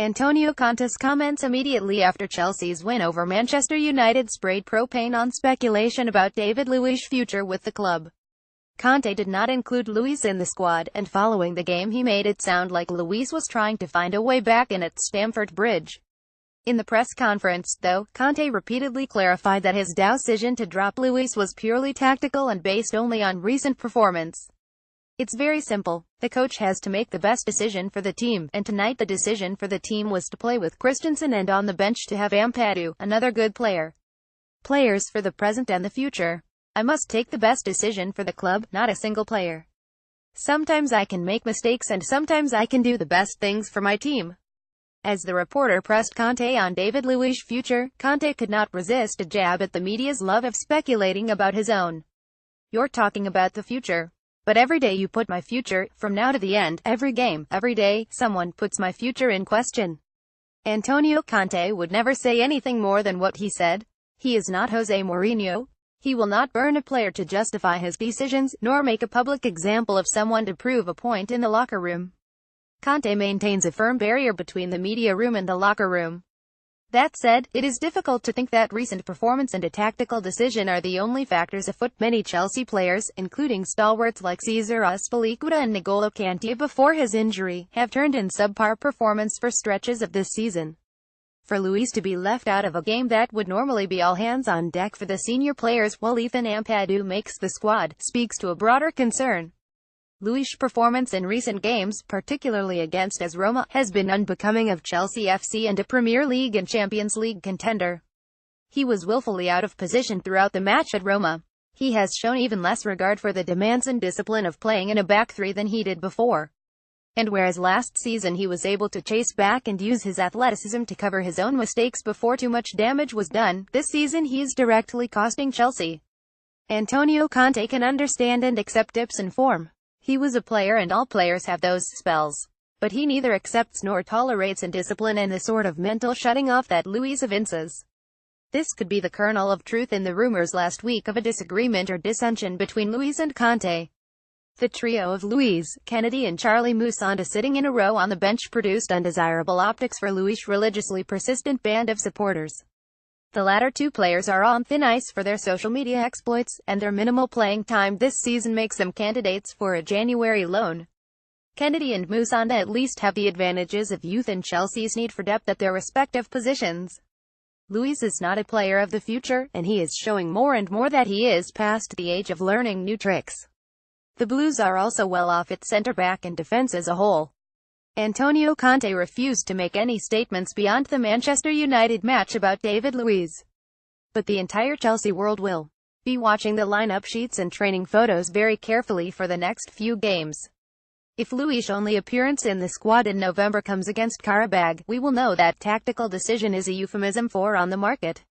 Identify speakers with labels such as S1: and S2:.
S1: Antonio Conte's comments immediately after Chelsea's win over Manchester United sprayed propane on speculation about David Luiz's future with the club. Conte did not include Luiz in the squad, and following the game he made it sound like Luiz was trying to find a way back in at Stamford Bridge. In the press conference, though, Conte repeatedly clarified that his decision to drop Luiz was purely tactical and based only on recent performance. It's very simple. The coach has to make the best decision for the team, and tonight the decision for the team was to play with Christensen and on the bench to have Ampadu, another good player. Players for the present and the future. I must take the best decision for the club, not a single player. Sometimes I can make mistakes and sometimes I can do the best things for my team. As the reporter pressed Conte on David Luiz's future, Conte could not resist a jab at the media's love of speculating about his own. You're talking about the future. But every day you put my future, from now to the end, every game, every day, someone puts my future in question. Antonio Conte would never say anything more than what he said. He is not Jose Mourinho. He will not burn a player to justify his decisions, nor make a public example of someone to prove a point in the locker room. Conte maintains a firm barrier between the media room and the locker room. That said, it is difficult to think that recent performance and a tactical decision are the only factors afoot. Many Chelsea players, including stalwarts like Cesar Azpilicueta and N'Golo Kante before his injury, have turned in subpar performance for stretches of this season. For Luiz to be left out of a game that would normally be all hands on deck for the senior players while Ethan Ampadu makes the squad, speaks to a broader concern. Luiz's performance in recent games, particularly against AS Roma, has been unbecoming of Chelsea FC and a Premier League and Champions League contender. He was willfully out of position throughout the match at Roma. He has shown even less regard for the demands and discipline of playing in a back three than he did before. And whereas last season he was able to chase back and use his athleticism to cover his own mistakes before too much damage was done, this season he is directly costing Chelsea. Antonio Conte can understand and accept dips in form. He was a player and all players have those spells. But he neither accepts nor tolerates indiscipline and the sort of mental shutting off that Luiz evinces. This could be the kernel of truth in the rumors last week of a disagreement or dissension between Luiz and Conte. The trio of Luiz, Kennedy and Charlie Musonda sitting in a row on the bench produced undesirable optics for Luiz's religiously persistent band of supporters. The latter two players are on thin ice for their social media exploits, and their minimal playing time this season makes them candidates for a January loan. Kennedy and Musonda at least have the advantages of youth and Chelsea's need for depth at their respective positions. Luiz is not a player of the future, and he is showing more and more that he is past the age of learning new tricks. The Blues are also well off at centre-back and defence as a whole. Antonio Conte refused to make any statements beyond the Manchester United match about David Luiz. But the entire Chelsea world will be watching the lineup sheets and training photos very carefully for the next few games. If Luiz's only appearance in the squad in November comes against Qarabag, we will know that tactical decision is a euphemism for on the market.